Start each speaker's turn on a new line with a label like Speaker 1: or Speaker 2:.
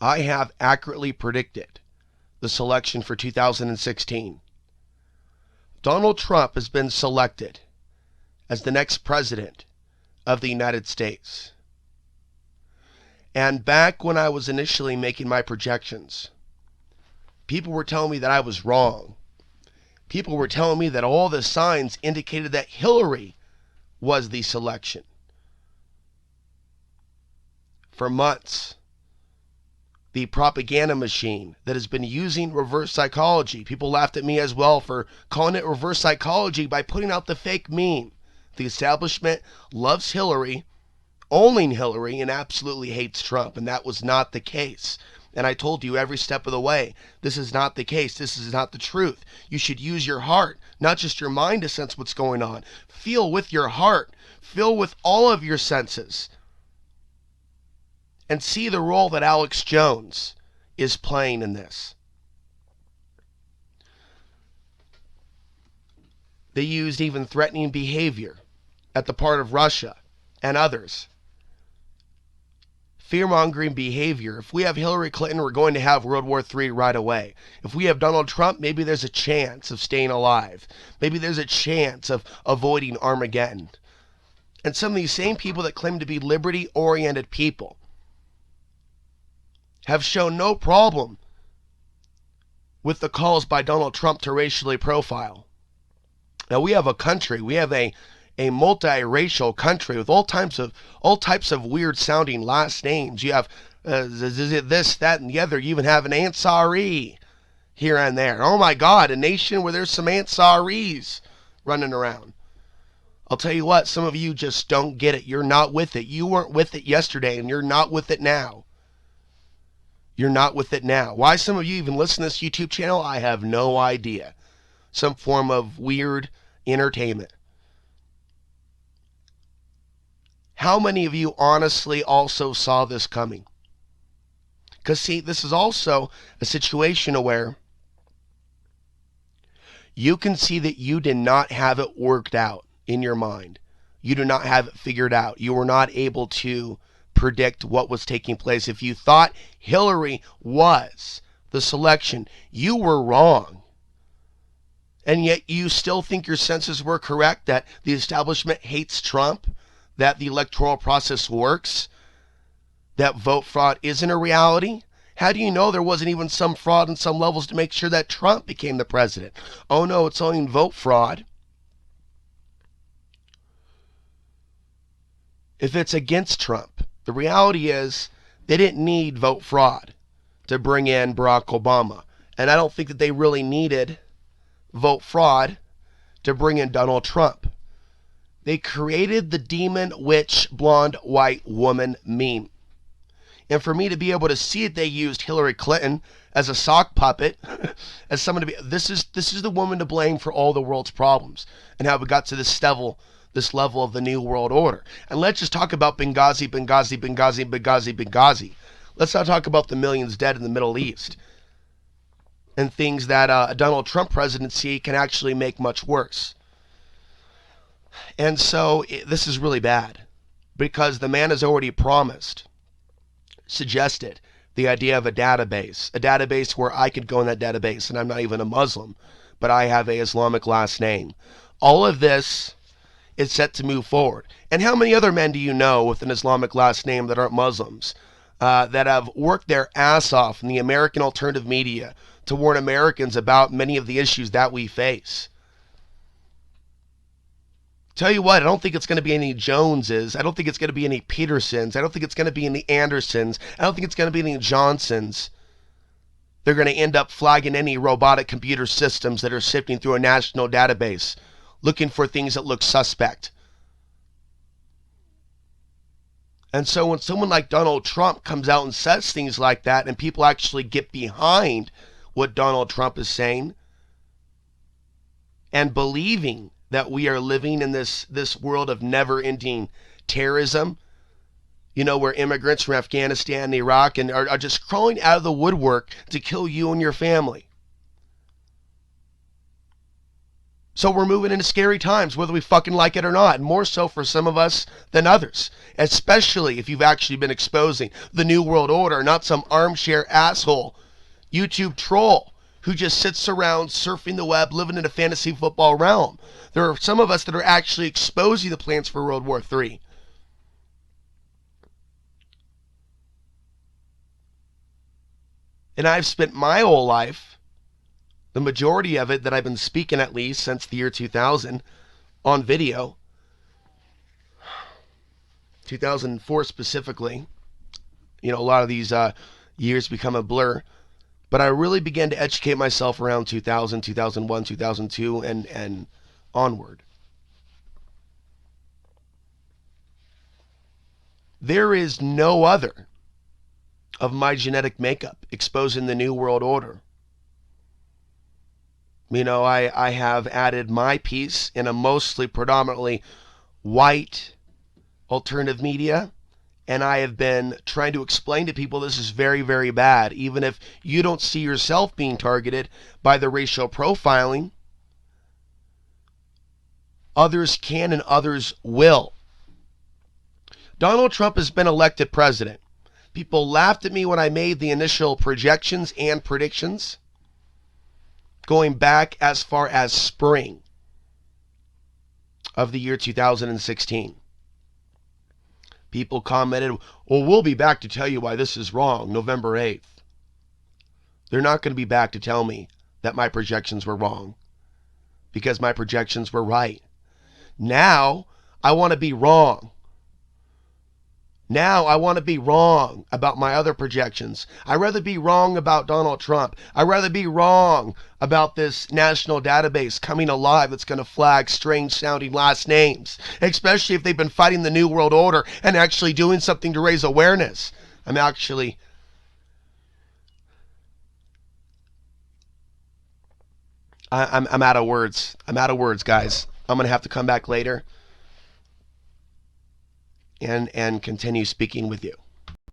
Speaker 1: I have accurately predicted the selection for 2016. Donald Trump has been selected as the next president of the United States. And back when I was initially making my projections, people were telling me that I was wrong. People were telling me that all the signs indicated that Hillary was the selection. For months, the propaganda machine that has been using reverse psychology. People laughed at me as well for calling it reverse psychology by putting out the fake meme. The establishment loves Hillary, owning Hillary, and absolutely hates Trump. And that was not the case. And I told you every step of the way, this is not the case. This is not the truth. You should use your heart, not just your mind, to sense what's going on. Feel with your heart. Feel with all of your senses. And see the role that Alex Jones is playing in this. They used even threatening behavior at the part of Russia and others. Fear-mongering behavior. If we have Hillary Clinton, we're going to have World War III right away. If we have Donald Trump, maybe there's a chance of staying alive. Maybe there's a chance of avoiding Armageddon. And some of these same people that claim to be liberty-oriented people have shown no problem with the calls by Donald Trump to racially profile. Now we have a country, we have a multiracial country with all types of weird sounding last names. You have this, that, and the other. You even have an Ansary here and there. Oh my God, a nation where there's some Ansarys running around. I'll tell you what, some of you just don't get it. You're not with it. You weren't with it yesterday, and you're not with it now. You're not with it now. Why some of you even listen to this YouTube channel, I have no idea. Some form of weird entertainment. How many of you honestly also saw this coming? Because see, this is also a situation where you can see that you did not have it worked out in your mind. You do not have it figured out. You were not able to predict what was taking place. If you thought Hillary was the selection, you were wrong. And yet you still think your senses were correct, that the establishment hates Trump, that the electoral process works, that vote fraud isn't a reality. How do you know there wasn't even some fraud on some levels to make sure that Trump became the president? Oh no, it's only vote fraud if it's against Trump. The reality is they didn't need vote fraud to bring in Barack Obama. And I don't think that they really needed vote fraud to bring in Donald Trump. They created the demon, witch, blonde, white woman meme. And for me to be able to see it, they used Hillary Clinton as a sock puppet, as someone to be, this is the woman to blame for all the world's problems and how we got to this level of the New World Order. And let's just talk about Benghazi. Let's not talk about the millions dead in the Middle East and things that a Donald Trump presidency can actually make much worse. And so this is really bad because the man has already suggested the idea of a database where I could go in that database, and I'm not even a Muslim, but I have a Islamic last name. All of this is set to move forward. And how many other men do you know with an Islamic last name that aren't Muslims that have worked their ass off in the American alternative media to warn Americans about many of the issues that we face? Tell you what, I don't think it's going to be any Joneses. I don't think it's going to be any Petersons. I don't think it's going to be any Andersons. I don't think it's going to be any Johnsons. They're going to end up flagging any robotic computer systems that are sifting through a national database, looking for things that look suspect. And so when someone like Donald Trump comes out and says things like that, and people actually get behind what Donald Trump is saying and believing that we are living in this world of never-ending terrorism, where immigrants from Afghanistan and Iraq and are just crawling out of the woodwork to kill you and your family. So we're moving into scary times, whether we fucking like it or not, and more so for some of us than others, especially if you've actually been exposing the New World Order, not some armchair asshole YouTube troll who just sits around surfing the web, living in a fantasy football realm. There are some of us that are actually exposing the plans for World War III. And I've spent my whole life, the majority of it that I've been speaking at least since the year 2000, on video, 2004 specifically. A lot of these years become a blur. But I really began to educate myself around 2000, 2001, 2002, and onward. There is no other of my genetic makeup exposing the New World Order. I have added my piece in a mostly predominantly white alternative media, and I have been trying to explain to people this is very, very bad. Even if you don't see yourself being targeted by the racial profiling, others can and others will. Donald Trump has been elected president. People laughed at me when I made the initial projections and predictions, going back as far as spring of the year 2016. People commented, well, we'll be back to tell you why this is wrong, November 8th. They're not going to be back to tell me that my projections were wrong, because my projections were right. Now, I want to be wrong. Now I want to be wrong about my other projections. I'd rather be wrong about Donald Trump. I'd rather be wrong about this national database coming alive that's going to flag strange sounding last names, especially if they've been fighting the New World Order and actually doing something to raise awareness. I'm out of words. I'm out of words, guys. I'm going to have to come back later and continue speaking with you.